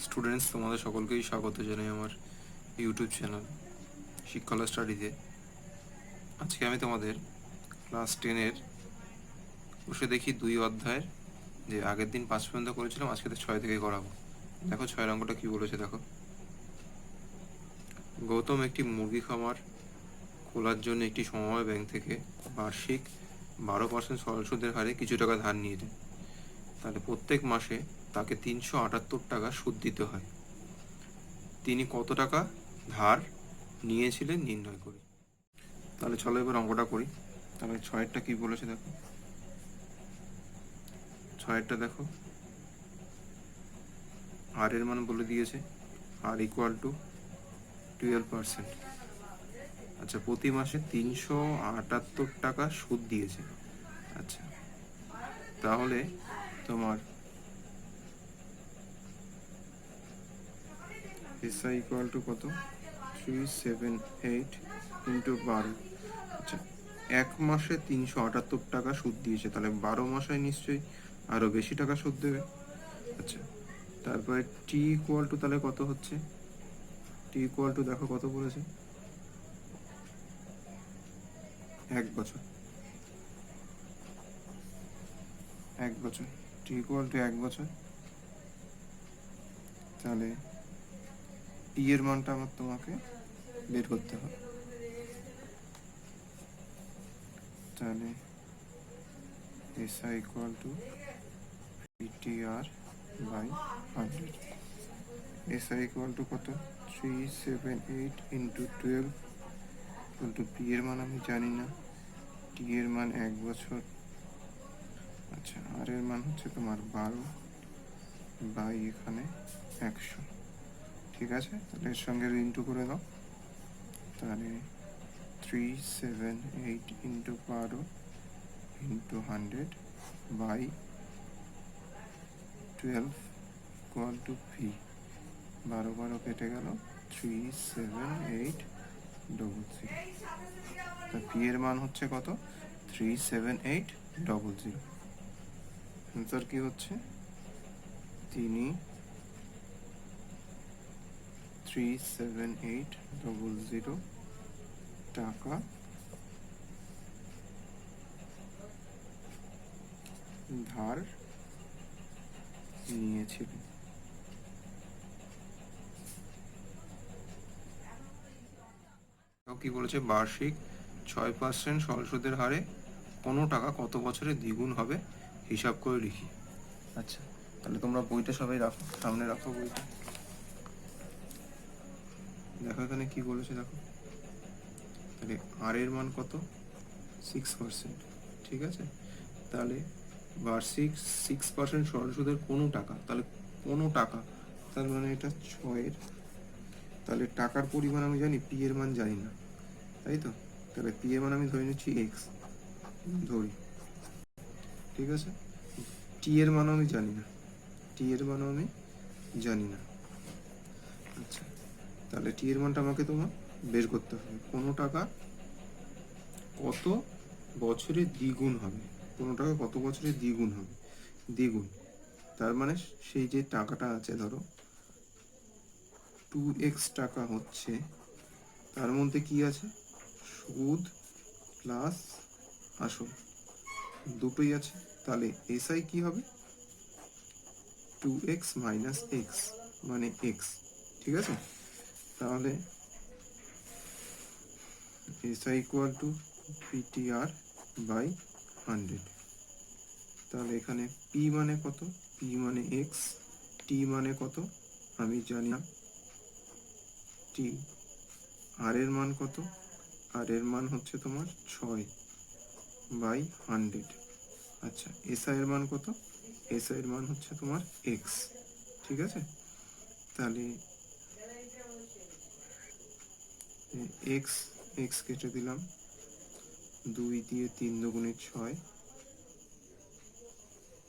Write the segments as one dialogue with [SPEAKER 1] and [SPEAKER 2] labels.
[SPEAKER 1] Students, তোমাদের সকলকেই স্বাগত জানাই আমার ইউটিউব চ্যানেল শিক্ষালয় স্টাডিতে। আজকে আমি তোমাদের ক্লাস 10-এর বসে দেখি 2 অধ্যায়ের যে আগের দিন 5 পর্যন্ত করেছিলাম, আজকে 6 থেকে করাবো। দেখো 6 অঙ্কটা কি বলেছে দেখো। গৌতম একটি মুরগি খামার খোলার জন্য একটি সমবায় ব্যাংক থেকে বার্ষিক 12% সরল সুদের হারে কিছু টাকা ধার নিয়েছেন। তাহলে প্রত্যেক মাসে তাকে 378 টাকা সুদ দিতে হয়। তিনি কত টাকা ধার নিয়েছিলেন নির্ণয় করি। তাহলে চলো এবার অঙ্কটা করি। তাহলে 6-এরটা কি বলেছে দেখো। 6-এরটা দেখো, আর এর মান বলে দিয়েছে, আর ইকুয়াল টু 12%। আচ্ছা, প্রতি মাসে 378 টাকা সুদ দিয়েছে। আচ্ছা, তাহলে তোমার এসআই ইকুয়াল টু কত? 378 ইন্টু 12। আচ্ছা, এক মাসে 378 টাকা সুদ দিয়েছে, তাহলে 12 মাসে নিশ্চয়ই আরও বেশি টাকা সুদ দেবে। আচ্ছা, তারপরে টি ইকুয়াল টু তাহলে কত হচ্ছে? টি ইকুয়াল টু দেখো কত বলেছে, 1 বছর। 1 বছর, টি ইকুয়াল টু 1 বছর। তাহলে টি এর মানটা আমার তোমাকে বের করতে হবে। তাহলে SI equal to PTR by 100। SI equal to কত? 378 ইন্টু 12 ইন্টু পি এর মান আমি জানি না, টি এর মান 1 বছর। আচ্ছা, আর এর মান হচ্ছে তোমার 12 বাই এখানে 100। ঠিক আছে, তাহলে এর সঙ্গে ইন্টু করে দাও। তাহলে 378 into 12 into 100 by 12 equal to P. 12 কেটে গেল, 37800। তা পি এর মান হচ্ছে কত? 37800। অ্যান্সার কি হচ্ছে? তিনি 37800 টাকা ধার নিয়েছিলেন। কি বলেছে? বার্ষিক 6% সরল সুদের হারে কোনো টাকা কত বছরে দ্বিগুণ হবে হিসাব করে লিখি। আচ্ছা, তাহলে তোমরা বইটা সবাই রাখো, সামনে রাখো বইটা। দেখো এখানে কি বলেছে দেখো। তাহলে আর এর মান কত? 6%। ঠিক আছে, তাহলে বার্ষিক 6% সরল সুদের কোনো টাকা, তাহলে কোনো টাকা, তার মানে এটা 6-এর। তাহলে টাকার পরিমাণ আমি জানি, পি এর মান জানি না, তাই তো? তাহলে পি এর মান আমি ধরে নিচ্ছি এক্স ধরি। ঠিক আছে, টি এর মানও আমি জানি না, টি এর মানও আমি জানি না। আচ্ছা, তাহলে টি এর মানটা আমাকে তোমার বের করতে হবে। কোনো টাকা কত বছরে দ্বিগুণ হবে, কোনো টাকা কত বছরে দ্বিগুণ হবে, দ্বিগুণ। তার মানে সেই যে টাকাটা আছে, ধরো 2x টাকা হচ্ছে, তার মধ্যে কি আছে? সুদ প্লাস আসল, দুটোই আছে। তাহলে এসআই কি হবে? 2x মাইনাস এক্স, মানে এক্স। ঠিক আছে, তাহলে SI equal to PTR by 100। তাহলে এখানে পি মানে কত? পি মানে এক্স, টি মানে কত আমি জানি না, টি। আর এর মান কত? আর এর মান হচ্ছে তোমার 6 বাই 100। আচ্ছা, এসআই এর মান কত? এসআই এর মান হচ্ছে তোমার এক্স। ঠিক আছে, তাহলে এক্স এক্স কেটে দিলাম, 2 দিয়ে 3 দুগুণে 6,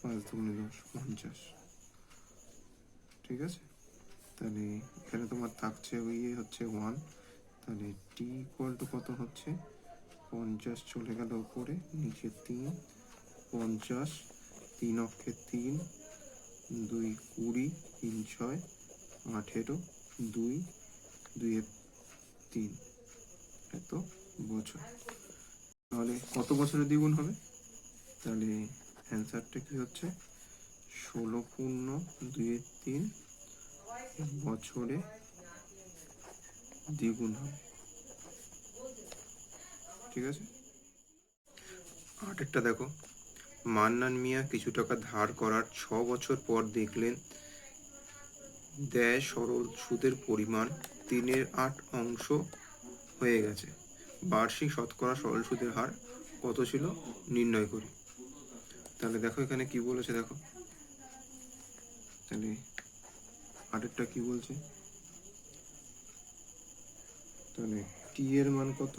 [SPEAKER 1] 5 দুগুণে 10, 50। ঠিক আছে, তাহলে এখানে তোমার থাকছে ওই হচ্ছে 1। তাহলে টি ইকুয়াল টু কত হচ্ছে? 50 চলে গেল উপরে, নিচে 3, 50, 3 অক্ষে 3, 2 20, 3 6 18 2 2 3 এত বছর। তাহলে কত বছরে দ্বিগুণ হবে? তাহলে অ্যান্সারটা কি হচ্ছে 16 × 2 = 3 বছরে দ্বিগুণ হবে। ঠিক আছে, আটেরটা দেখো, মান্নান মিয়া কিছু টাকা ধার করার 6 বছর পর দেখলেন দেয় সরল সুদের পরিমাণ 3/8 হয়ে গেছে। বার্ষিক শতকরা সরল সুদের হার কত ছিল নির্ণয় করি। তাহলে দেখো এখানে কি বলেছে, দেখো তাহলে আরেকটা কি বলছে, তাহলে টি এর মান কত?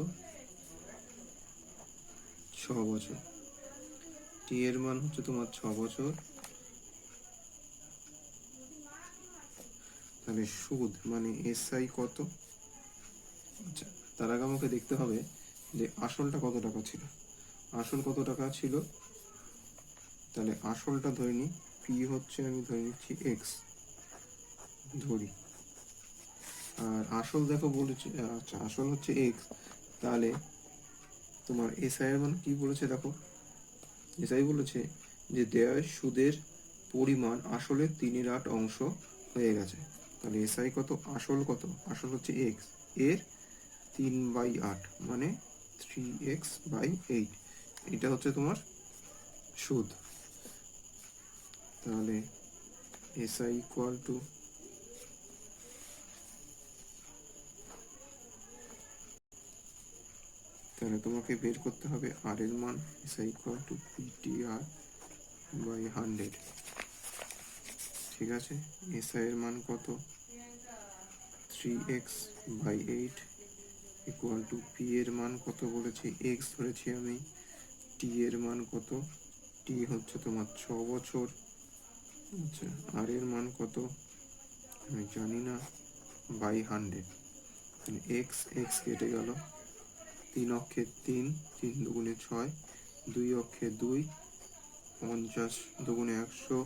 [SPEAKER 1] 6 বছর। টি এর মান হচ্ছে তোমার 6 বছর। তাহলে সুদ মানে এসআই কত? আচ্ছা, তার আগে আমাকে দেখতে হবে যে আসলটা কত টাকা ছিল। আসল কত টাকা ছিল? তাহলে আসলটা ধরে নিই, পি হচ্ছে, আমি ধরে নিচ্ছি এক্স ধরি, আর আসল দেখো বলেছে, আচ্ছা আসল হচ্ছে এক্স। তাহলে তোমার এসআই এর মান কি বলেছে দেখো, এসআই বলেছে যে দেয় সুদের পরিমাণ আসলে 3/8 হয়ে গেছে। তাহলে এসআই কত? আসল কত? আসল হচ্ছে এক্স, এর 3/8 মানে 3x/8, এটা হচ্ছে তোমার সুদ। তাহলে এসআই ইকুয়াল টু, তাহলে তোমাকে বের করতে হবে আর এর মান, এসআই ইকুয়াল টু PTR/100। ঠিক আছে, এসআই এর মান কত? 3x/8 ইকুয়াল টু পি এর মান কত বলেছি, এক্স ধরেছি আমি, টি এর মান কত? টি হচ্ছে তোমার 6 বছর। আচ্ছা, আর এর মান কত আমি জানি না, বাই 100। এক্স এক্স কেটে গেল, 3 অক্ষে 3, 3 দুগুণে 6, 2 অক্ষে 2, 50 দুগুণে 100,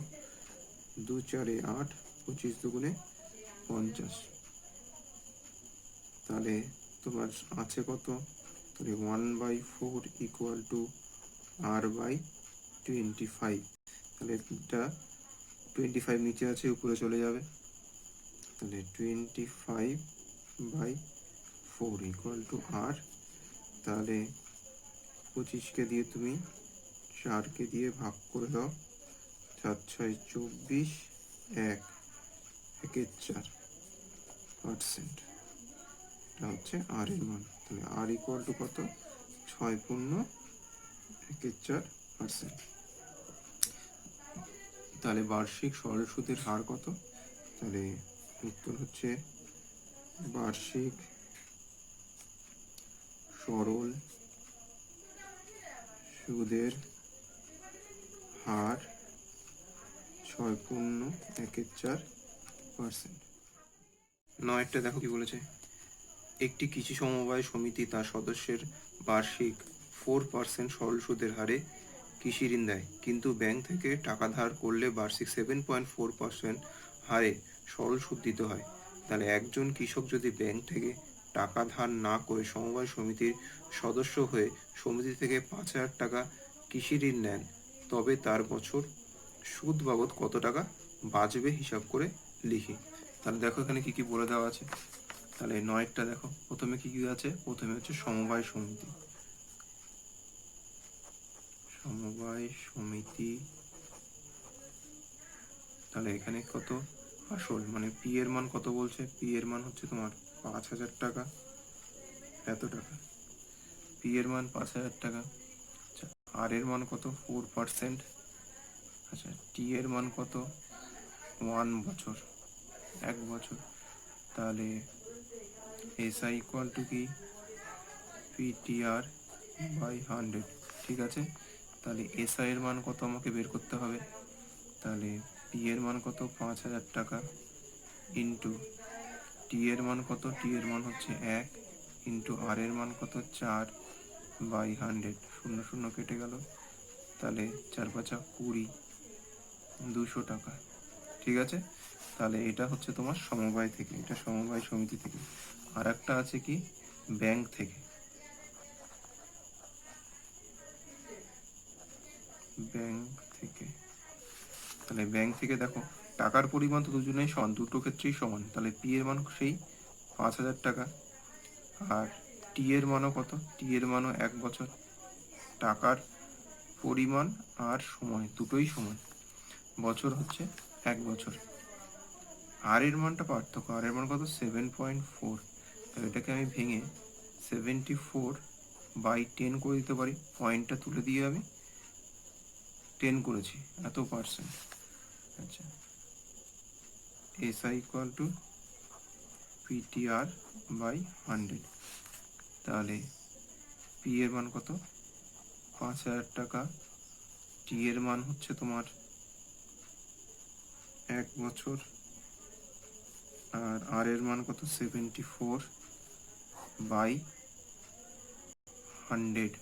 [SPEAKER 1] 2 4 8, 25 দুগুণে 50। তাহলে তোমার আছে কত? তাহলে 1/4 ইকুয়াল টু R/25। তাহলে এটা 25 নিচে আছে, উপরে চলে যাবে। তাহলে 25/4 ইকুয়াল টু R। তাহলে 25কে দিয়ে তুমি 4কে দিয়ে ভাগ করে দাও, 4 6 24, 1/4%। এটা হচ্ছে আর এর মান। তাহলে আর ইকুয়াল টু কত? 6/1/4। তাহলে বার্ষিক সরল সুদের হার কত? তাহলে উত্তর হচ্ছে বার্ষিক সরল সুদের হার 6/1/4%। নয়টা দেখো কি বলেছে, একটি কৃষি সমবায় সমিতি তার সদস্যের বার্ষিক 4% সরল সুদের হারে কৃষি ঋণ দেয়, কিন্তু ব্যাংক থেকে টাকা ধার করলে বার্ষিক 7.4% হারে সরল সুদ দিতে হয়। তাহলে একজন কৃষক যদি ব্যাংক থেকে টাকা ধার না করে সমবায় সমিতির সদস্য হয়ে সমিতি থেকে 5,000 টাকা কৃষি ঋণ নেন, তবে তার বছর সুদ বাবদ কত টাকা বাঁচবে হিসাব করে লিখি। তাহলে দেখো এখানে কি কি বলে দেওয়া আছে। তাহলে নয়টা দেখো, প্রথমে কি কি আছে, প্রথমে হচ্ছে সমবায় সমিতি। সমবায় সমিতি, তাহলে এখানে কত আসল মানে পি এর মান কত বলছে, পি এর মান হচ্ছে তোমার 5,000 টাকা, এত টাকা পি এর মান 5,000 টাকা। আচ্ছা, আর এর মান কত? 4%। আচ্ছা, টি এর মান কত? 1 বছর, 1 বছর। তাহলে এসআই ইকুয়াল টু কি? PTR/100। ঠিক আছে, তাহলে এসআই এর মান কত আমাকে বের করতে হবে। তাহলে পি এর মান কত? 5,000 টাকা, ইন্টু টি এর মান কত? টি এর মান হচ্ছে 1, ইন্টু আর এর মান কত? 4/100। 0 0 কেটে গেল, তাহলে 4 5 20, 200 টাকা। ঠিক আছে, তাহলে এটা হচ্ছে তোমার সমবায় থেকে, এটা সমবায় সমিতি থেকে। আর একটা আছে কি ব্যাংক থেকে, ব্যাংক থেকে। তাহলে ব্যাংক থেকে দেখো টাকার পরিমাণ তো দুজনেই সমান, দুটো ক্ষেত্রেই সমান। তাহলে পি এর মান সেই 5,000 টাকা, আর টি এর মানও কত, টি এর মানও 1 বছর। টাকার পরিমাণ আর সময় দুটোই সমান, বছর হচ্ছে 1 বছর। আর এর মানটা পার্থক্য, আর এর মান কত 7.4। তাহলে এটাকে আমি ভেঙে 74/10 করে দিতে পারি, পয়েন্টটা তুলে দিয়ে আমি 10 করেছি, এত পার্সেন্ট। আচ্ছা, SI ইকুয়াল টু PTR/100। তাহলে পি এর মান কত 5,000 টাকা, টি এর মান হচ্ছে তোমার 1 বছর, আর এর মান কত 74/100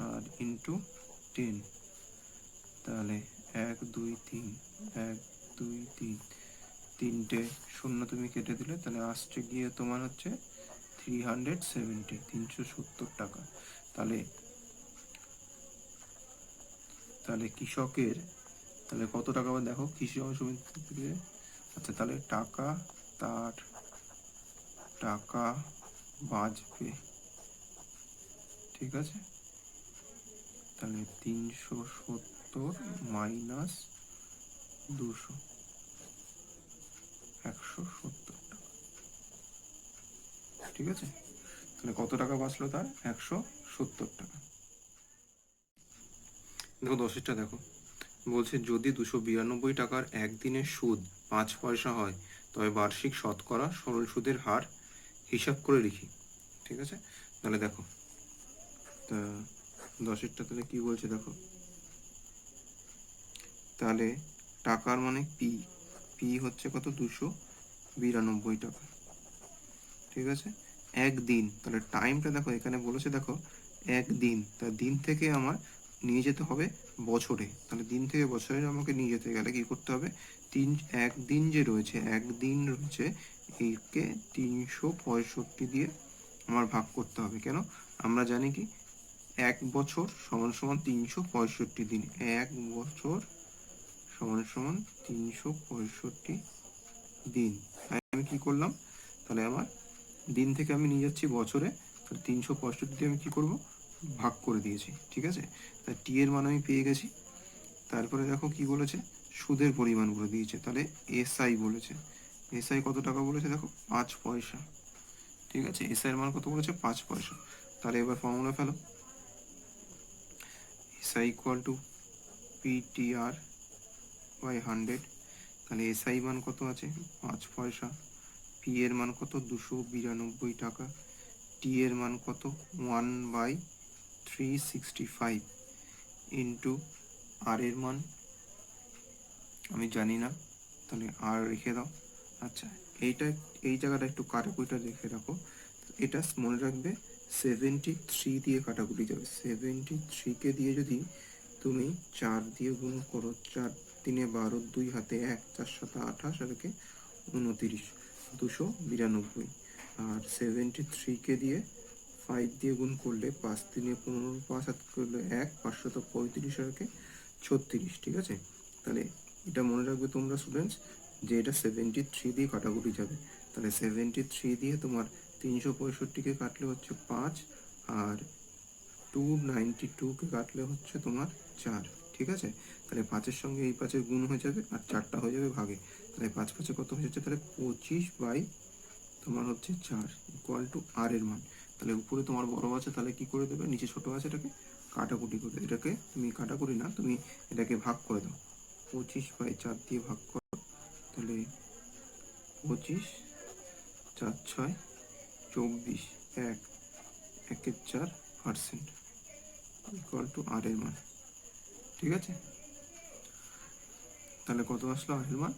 [SPEAKER 1] আর ইন্টু 10। তাহলে 1 2 3, 1 2 3, তিনটে শূন্য তুমি কেটে দিলে, তাহলে আসছে গিয়ে তোমার হচ্ছে 370 টাকা। তাহলে তাহলে কৃষকের তাহলে কত টাকা আবার দেখো কৃষি সমিতি থেকে। আচ্ছা, তাহলে টাকা তার টাকা বাঁচবে, ঠিক আছে। তাহলে 370 মাইনাস 200, 170 টাকা, ঠিক আছে। তাহলে কত টাকা বাঁচলো তার 170 টাকা। দেখো দশেরটা দেখো, বলছে যদি 292 টাকার একদিনের সুদ 5 পয়সা হয় তবে বার্ষিক শতকরা সরল সুদের হার হিসাব করে লিখি, ঠিক আছে। তাহলে দেখো, তা দশেরটা তাহলে কি বলছে দেখো, তাহলে টাকার মানে পি, পি হচ্ছে কত 292 টাকা, ঠিক আছে। একদিন, তাহলে টাইমটা দেখো এখানে বলেছে দেখো একদিন, তা দিন থেকে আমার নিয়ে যেতে হবে বছরে। তাহলে দিন থেকে বছরে আমাকে নিয়ে যেতে গেলে কি করতে হবে, একদিন যে রয়েছে, একদিন রয়েছে, একে 365 দিয়ে আমার ভাগ করতে হবে। কেন, আমরা জানি কি 1 বছর সমান সমান 365 দিন, 1 বছর সমান সমান 365 দিন। তাই আমি কি করলাম, তাহলে আমার দিন থেকে আমি নিয়ে যাচ্ছি বছরে, 365 দিয়ে আমি কি করব ভাগ করে দিয়েছি, ঠিক আছে। তাই টি এর মান আমি পেয়ে গেছি। তারপরে দেখো কি বলেছে, সুদের পরিমাণ বলে দিয়েছে। তাহলে এসআই বলেছে, এসআই কত টাকা বলেছে দেখো 5 পয়সা, ঠিক আছে। এসআই এর মান কত বলেছে 5 পয়সা। তাহলে এবার ফর্মুলা ফেলো, এসআই ইকুয়াল টু PTR/100। তাহলে এসআই মান কত আছে 5 পয়সা, পি এর মান কত 292 টাকা, টি এর মান কত 1/365 ইন্টু আর এর মান আমি জানি না, তাহলে আর রেখে দাও। আচ্ছা, এইটা এই জায়গাটা একটু কাটাকুটিটা রেখে রাখো, এটা মনে রাখবে 73 দিয়ে কাটাকুটি যাবে। 73-কে দিয়ে যদি তুমি 4 দিয়ে গুণ করো, 4 3 12, 2 হাতে 1, 4 7 28, আর 29, 292। আর 73-কে দিয়ে 5 দিয়ে গুণ করলে 5 3 15, 5 7 করলে 1, 535, আর 36, ঠিক আছে। তাহলে এটা মনে রাখবে তোমরা স্টুডেন্টস, যে এটা 73 দিয়ে কাটাকুটি যাবে। তাহলে 73 দিয়ে তোমার 365-কে কাটলে হচ্ছে 5, আর 292-কে কাটলে হচ্ছে তোমার 4, ঠিক আছে। তাহলে 5-এর সঙ্গে এই 5-এর গুণ হয়ে যাবে, আর 4টা হয়ে যাবে ভাগে। তাহলে 5 5-এ কত হয়ে যাচ্ছে, তাহলে 25 বাই তোমার হচ্ছে 4 ইকুয়াল টু আর এর মান। তাহলে উপরে তোমার বড় আছে, তাহলে কি করে দেবে, নিচে ছোট আছে, এটাকে কাটাকুটি করে, এটাকে তুমি কাটাকুটি না, তুমি এটাকে ভাগ করে দাও। 25/4 দিয়ে ভাগ করো, তাহলে 25, 4 6 24, 1 1 4% ইকুয়াল টু আর এর মান, ঠিক আছে। তাহলে কত আসলো আর এর মান,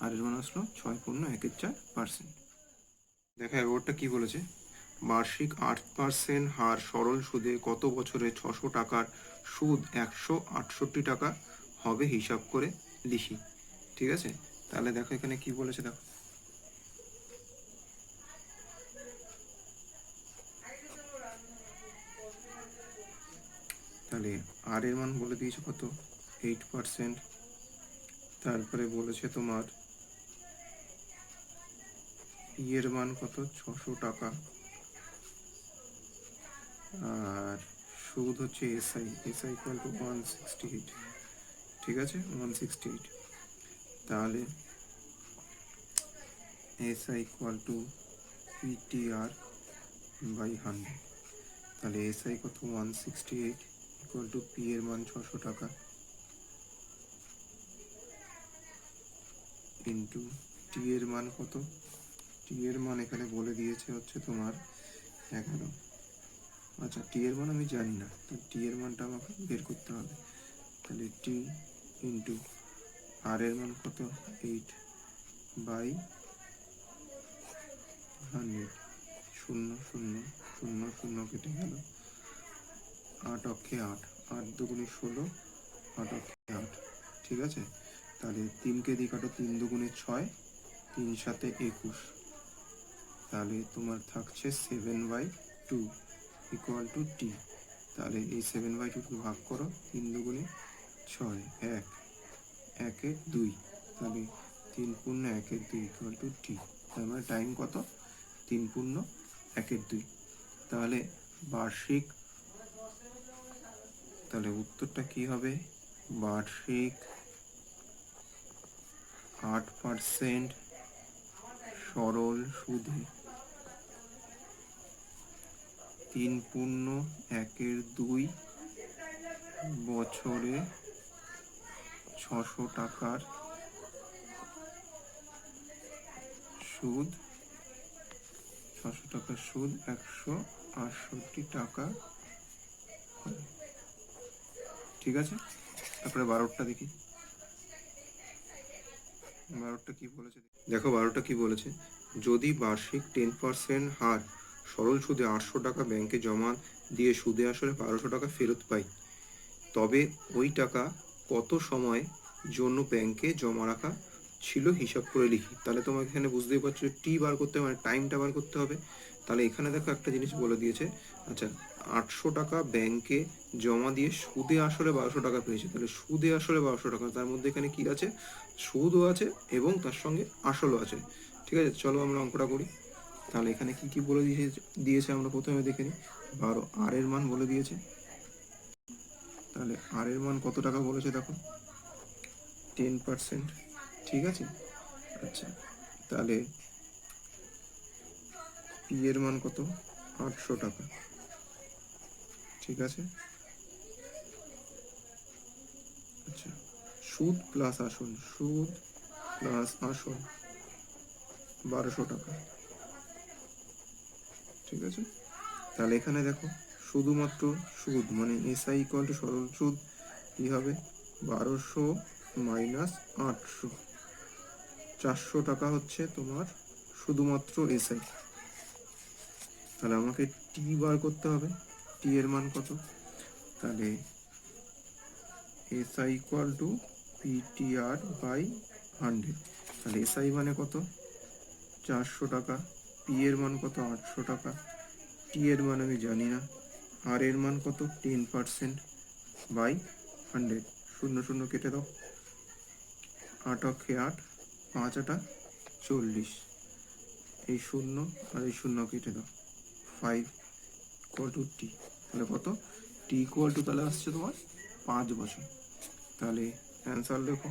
[SPEAKER 1] আর এর মান আসলো 6.14%। দেখা এবারটা কি বলেছে, বার্ষিক 8% হার সরল সুদে গত বছরে 600 টাকার সুদ 168 টাকা হবে হিসাব করে লিখি। ঠিক আছে, তাহলে দেখো এখানে কি বলেছে দেখো, তাহলে আর এর মান বলে দিয়েছে কত, 8%। তারপরে বলেছে তোমার এর মান কত, 600 টাকা। আর সুদ হচ্ছে এসআই, এসআই ইকুয়াল টু 168। ঠিক আছে, 168। তাহলে SI equal to PTR by 100। তাহলে এসআই কত, 168 ইকুয়াল টু পি এর মান 600 টাকা ইন্টু টি এর মান কত, টি এর মান এখানে বলে দিয়েছে হচ্ছে তোমার 11। আচ্ছা, টি এর মান আমি জানি না, তো টি এর মানটা আমাকে বের করতে হবে। তাহলে টি ইন্টু আর এর মান কত, 8/100। 0 0 0 0 কেটে গেল, 8 অক্ষে 8, 8 দুগুণে 16, 8 অক্ষে 8। ঠিক আছে, তাহলে 3কে দিয়ে কাটো, 3 দুগুণে 6, 3 সাথে 21। তাহলে তোমার থাকছে 7/2 ইকুয়াল টু টি। তাহলে এই 7/2 ভাগ করো, 3 দুগুণে 6, 1, 1 2, তাহলে 3 পূর্ণ 1 2 ইকুয়াল টু টি। তার মানে টাইম কত, 3 পূর্ণ 1 2। তাহলে বার্ষিক, তাহলে উত্তরটা কি হবে, বার্ষিক 8% সরল সুদে 3/1/2 বছরে 600 টাকার সুদ, 600 টাকার সুদ 168 টাকা হয়। ঠিক আছে, তারপরে 12টা দেখি, 12টা কি বলেছে দেখো, 12টা কি বলেছে, যদি বার্ষিক 10% হার সরল সুদে 800 টাকা ব্যাংকে জমা দিয়ে সুদে আসলে 1200 টাকা ফেরত পাই, তবে ওই টাকা কত সময় জন্য ব্যাংকে জমা রাখা ছিল হিসাব করে লিখি। তাহলে তোমাকে এখানে বুঝতেই পারছো টি বার করতে হবে, মানে টাইমটা বার করতে হবে। তাহলে এখানে দেখো একটা জিনিস বলে দিয়েছে, আচ্ছা 800 টাকা ব্যাংকে জমা দিয়ে সুদে আসলে 1200 টাকা পেয়েছে, তাহলে সুদে আসলে 1200 টাকা, তার মধ্যে এখানে কি আছে, সুদও আছে এবং তার সঙ্গে আসলও আছে। ঠিক আছে, চলো আমরা অঙ্কটা করি। তাহলে এখানে কি কি বলে দিয়েছে আমরা প্রথমে দেখে নিই। 12 আর এর মান বলে দিয়েছে, তাহলে আর এর মান কত টাকা বলেছে দেখো, 10%। ঠিক আছে, আচ্ছা তাহলে পি এর মান কত, 800 টাকা। ঠিক আছে, আচ্ছা সুদ প্লাস আসল, সুদ প্লাস আসল 1200 টাকা। ঠিক আছে, তাহলে এখানে দেখো শুধুমাত্র সুদ মানে এসআই ইকুয়াল টু সরল সুদ কি হবে, 1200 মাইনাস 800, 400 টাকা হচ্ছে তোমার শুধুমাত্র এসআই। তাহলে আমাকে টি বার করতে হবে, টি এর মান কত, তাহলে SI equal to PTR by 100। তাহলে এসআই মানে কত, 400 টাকা, পি এর মান কত, 800 টাকা, টি এর মান আমি জানি না, আর এর মান কত, 10% বাই 100। 0 0 কেটে দাও, 8 অক্ষে 8, 5 8 40, এই 0 আর এই 0 কেটে দাও, 5 ইকুয়াল টু টি। তাহলে কত, টি ইকুয়াল টু তাহলে আসছে তোমার 5 বছর। তাহলে অ্যান্সার লেখো,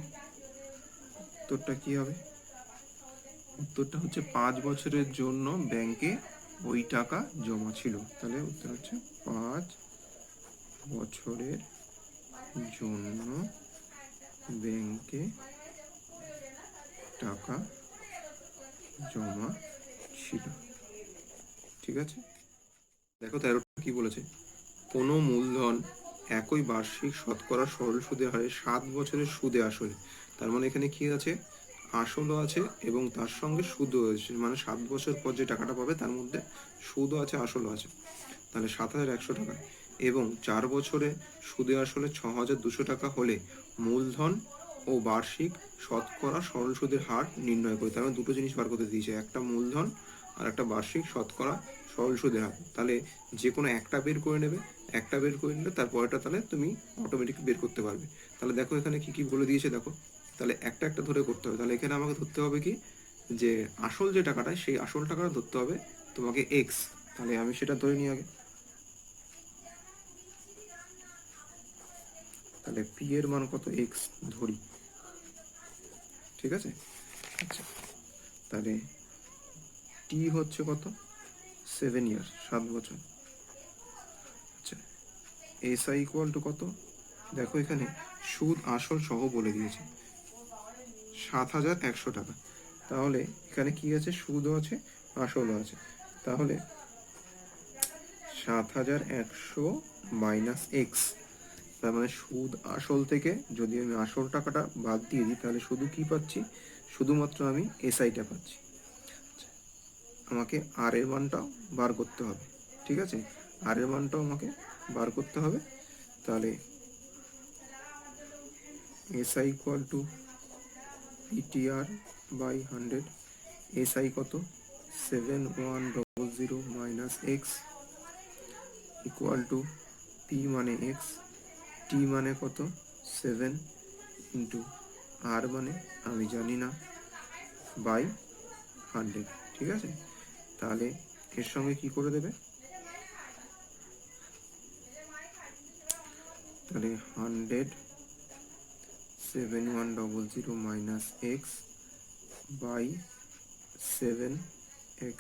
[SPEAKER 1] উত্তরটা কি হবে, উত্তরটা হচ্ছে 5 বছরের জন্য ব্যাংকে ওই টাকা জমা ছিল। তাহলে উত্তর হচ্ছে 5 বছরের জন্য ব্যাংকে টাকা জমা ছিল। ঠিক আছে, দেখো 13টা কি বলেছে, কোনো মূলধন একই বার্ষিক শতকরা সরল সুদের হারে 7 বছরের সুদে আসলে, তার মানে এখানে কি আছে, আসলও আছে এবং তার সঙ্গে সুদও আছে, মানে 7 বছর পর যে টাকাটা পাবে তার মধ্যে সুদও আছে আসলও আছে। তাহলে 7100 টাকা এবং 4 বছরে সুদে আসলে 6200 টাকা হলে মূলধন ও বার্ষিক শতকরা সরল সুদের হার নির্ণয় করি। তার মানে দুটো জিনিস বার করতে দিয়েছে, একটা মূলধন আর একটা বার্ষিক শতকরা সরল সুদের হার। তাহলে যে কোনো একটা বের করে নেবে, একটা বের করে নিলে তারপরেটা তাহলে তুমি অটোমেটিক বের করতে পারবে। তাহলে দেখো এখানে কি কি বলে দিয়েছে দেখো, তাহলে একটা একটা ধরে করতে হবে। তাহলে এখানে আমাকে ধরতে হবে কি, যে আসল যে টাকাটা, সেই আসল টাকাটা ধরতে হবে তোমাকে এক্স। তাহলে আমি সেটা ধরে নিই আগে। তাহলে পি এর মান কত, এক্স ধরি, ঠিক আছে। আচ্ছা, তাহলে টি হচ্ছে কত, 7 ইয়ার, 7 বছর। আচ্ছা, এস আই ইকুয়াল টু কত, দেখো এখানে সুদ আসল সহ বলে দিয়েছে 7,100 টাকা। তাহলে এখানে কি আছে, সুদও আছে আসলও আছে। তাহলে 7,100 মাইনাস এক্স, তার মানে সুদ আসল থেকে যদি আমি আসল টাকাটা বাদ দিয়ে দিই, তাহলে শুধু কি পাচ্ছি, শুধুমাত্র আমি এসআইটা পাচ্ছি। আমাকে আর এর মানটাও বার করতে হবে, ঠিক আছে, আর এর মানটাও আমাকে বার করতে হবে। তাহলে SI equal to PTR by 100। SI কত, 7,100 minus X equal to P মানে এক্স, টি মানে কত 7 ইন্টু আর মানে আমি জানি না, বাই 100, ঠিক আছে। তাহলে এর সঙ্গে কি করে দেবে, তাহলে 100 7,100 মাইনাস এক্স বাই 7x,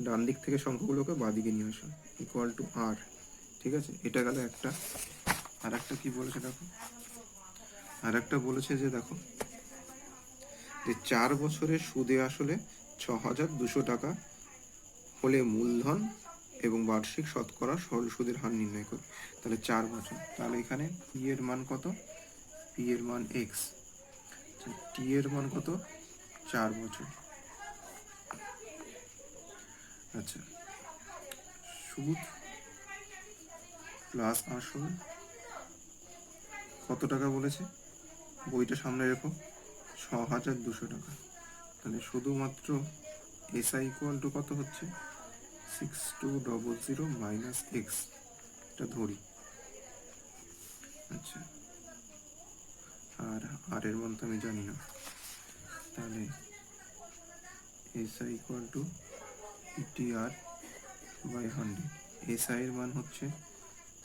[SPEAKER 1] ডান দিক থেকে সংখ্যাগুলোকে বাঁ দিকে নিয়ে আসো, ইকুয়াল টু আর, ঠিক আছে। এটা গেল একটা। আর একটা কি বলেছে দেখো, আর একটা বলেছে যে দেখো, যে 4 বছরের সুদে আসলে 6,200 টাকা হলে মূলধন এবং বার্ষিক শতকরা সরল সুদের হার নির্ণয় করি। তাহলে 4 বছর, তাহলে এখানে পি এর মান কত, পি এর মান এক্স, টি এর মান কত 4 বছর। আচ্ছা, সুদ প্লাস আসল কত টাকা বলেছে, বইটা সামনে রেখো, 6,200 টাকা। তাহলে শুধুমাত্র এসআই ইকুয়াল টু কত হচ্ছে, 6,200 মাইনাস এক্স, এটা ধরি। আচ্ছা, আর আর এর মান তো আমি জানি না। তাহলে SI equal to PTR by 100। SI এর মান হচ্ছে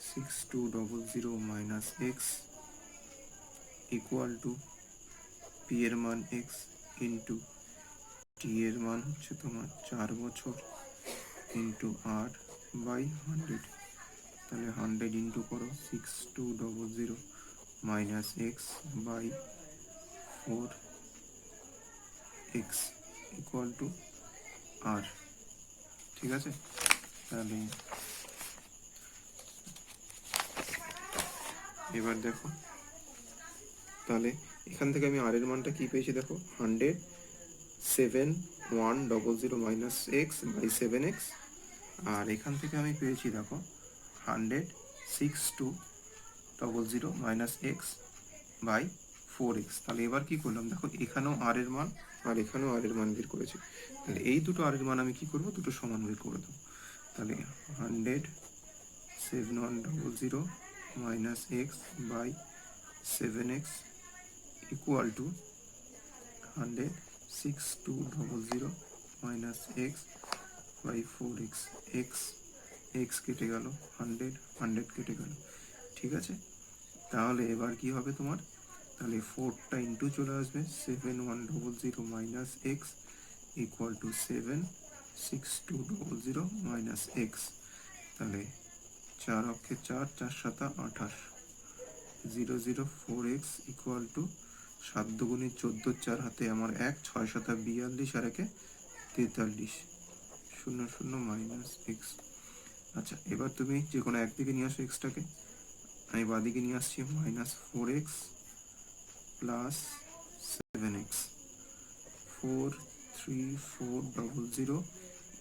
[SPEAKER 1] 6,200 minus X equal to P এর মান এক্স ইন্টু টি এর মান হচ্ছে তোমার 4 বছর ইন্টু আর বাই 100। তাহলে 100 ইন্টু করো 6,200 minus X by 4x equal to R, ঠিক আছে। তাহলে এবার দেখো, তাহলে এখান থেকে আমি আর এর মানটা কি পেয়েছি দেখো, 107,100 মাইনাস এক্স বাই 7x। আর এখান থেকে আমি পেয়েছি দেখো 106,200 মাইনাস এক্স বাই 4x। তাহলে এবার কি করলাম দেখো, এখানেও আর এর মান আর এখানেও আর এর মান বের করেছি। তাহলে এই দুটো আর এর মান আমি কি করব, দুটো সমান বের করে দেবো। তাহলে 107,100 minus X by 7x equal to 106,200 minus X by 4x। X X কেটে গেল, 100 কেটে গেল, ঠিক আছে। তাহলে এবার কি হবে তোমার, তাহলে 4টা ইন্টু চলে আসবে, 7,100 minus X equal two 7,6,200 minus x. তাহলে 4 অক্ষে 4, 4 সাতা 28, 0,04x ইকুয়াল টু 7 দুগুণে 14, 4 হাতে আমার 1, 6 সাতা 42 আর একে 43, 0,0 মাইনাস এক্স। আচ্ছা, এবার তুমি যে কোনো একদিকে নিয়ে আসো এক্সটাকে, আমি বাদিকে নিয়ে আসছি মাইনাস 4x প্লাস 7x, 43400,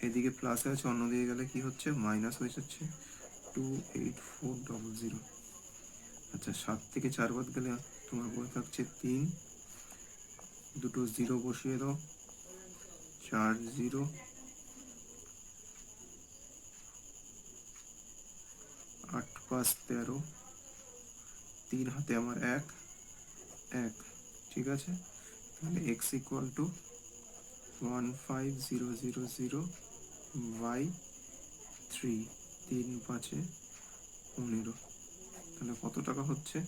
[SPEAKER 1] এদিকে প্লাস আছে, অন্যদিকে গেলে কি হচ্ছে, মাইনাস হয়ে যাচ্ছে 28400। আচ্ছা, 7 থেকে 4 বাদ গেলে তোমার পড়ে থাকছে 3, দুটো জিরো বসিয়ে দাও, 4 0, 8 5 13, 3 হাতে আমার 1 1, ঠিক আছে। তাহলে x ইকুয়াল টু 15000 বাই 3, 3 5 15, তাহলে কত টাকা হচ্ছে?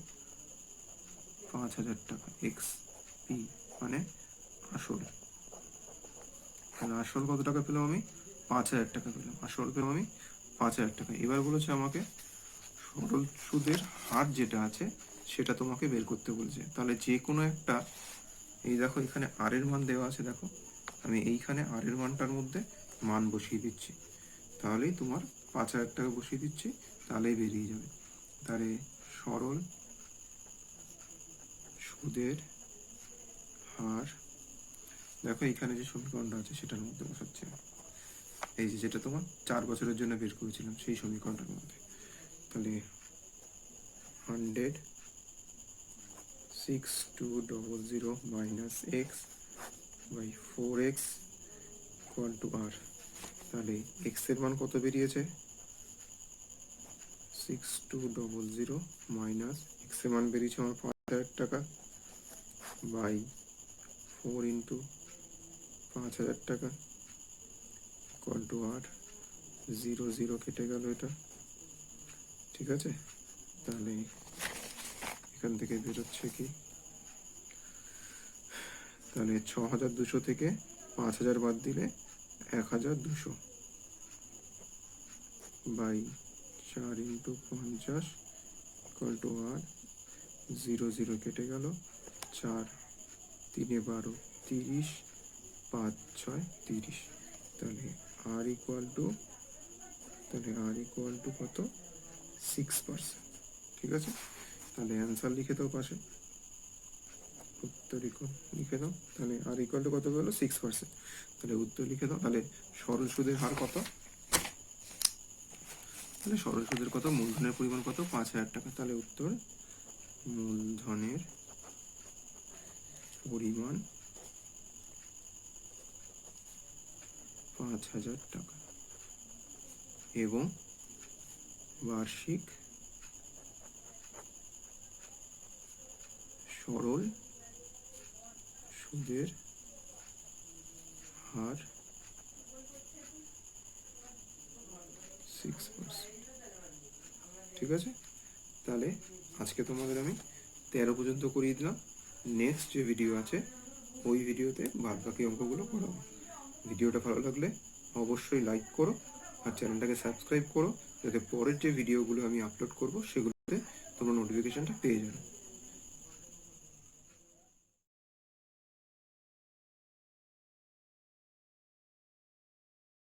[SPEAKER 1] 5000 টাকা এক্স পি, মানে আসল। তাহলে আসল কত টাকা পেলাম আমি? 5000 টাকা পেলাম। আসল পেলাম আমি 5000 টাকা। এবার বলেছে আমাকে সরল সুদের হার যেটা আছে সেটা তোমাকে বের করতে বলছে। তাহলে যে কোনো একটা, এই দেখো এখানে আর এর মান দেওয়া আছে, দেখো আমি এইখানে আর এর মানটার মধ্যে মান বসিয়ে দিচ্ছি, তাহলেই তোমার 5000 টাকা বসিয়ে দিচ্ছি, তাহলেই বেরিয়ে যাবে। তাহলে সরল সুদের হার, দেখো এখানে যে সমীকরণটা আছে সেটার মধ্যে বসাচ্ছি আমি। এই যে যেটা তোমার 4 বছরের জন্য বের করেছিলাম সেই সমীকরণটার মধ্যে। তাহলে 100,6200 minus X by 4x equal to R. তাহলে এক্স এর মান কত বেরিয়েছে? 6200 মাইনাস এক্স এর মান বেরিয়েছে আমার 5000 টাকা বাই 4 ইন্টু 5000 টাকা ইকুয়াল টু আর। 0 0 কেটে গেল এটা, ঠিক আছে। তাহলে এখান থেকে বেরোচ্ছে কি? তাহলে 6200 থেকে 5000 বাদ দিলে 1200 বাই 4 ইন্টু 50 ইকুয়াল টু আর। 0 0 কেটে গেল, 4 3 12 30, 5 6 30। তাহলে আর ইকুয়াল টু, কত? 6%, ঠিক আছে। তাহলে অ্যান্সার লিখে দাও পাশে, উত্তর লিখে দাও। তাহলে আর ইকুয়াল টু কত হলো? 6%। তাহলে উত্তর লিখে দাও। তাহলে সরল সুদের হার কত? তাহলে সরল সুদের কত? মূলধনের পরিমাণ কত? 5000 টাকা। তাহলে উত্তর মূলধনের পরিমাণ 5000 টাকা এবং বার্ষিক সরল সুদের হার 6%, ঠিক আছে। তাহলে আজকে তোমাদের আমি 13 পর্যন্ত করিয়ে দিলাম। নেক্সট যে ভিডিও আছে ওই ভিডিওতে বাদ বাকি অঙ্কগুলো করাবো। ভিডিওটা ভালো লাগলে অবশ্যই লাইক করো আর চ্যানেলটাকে সাবস্ক্রাইব করো, যাতে পরের যে ভিডিওগুলো আমি আপলোড করব সেগুলোতে তোমরা নোটিফিকেশনটা পেয়ে যাবে।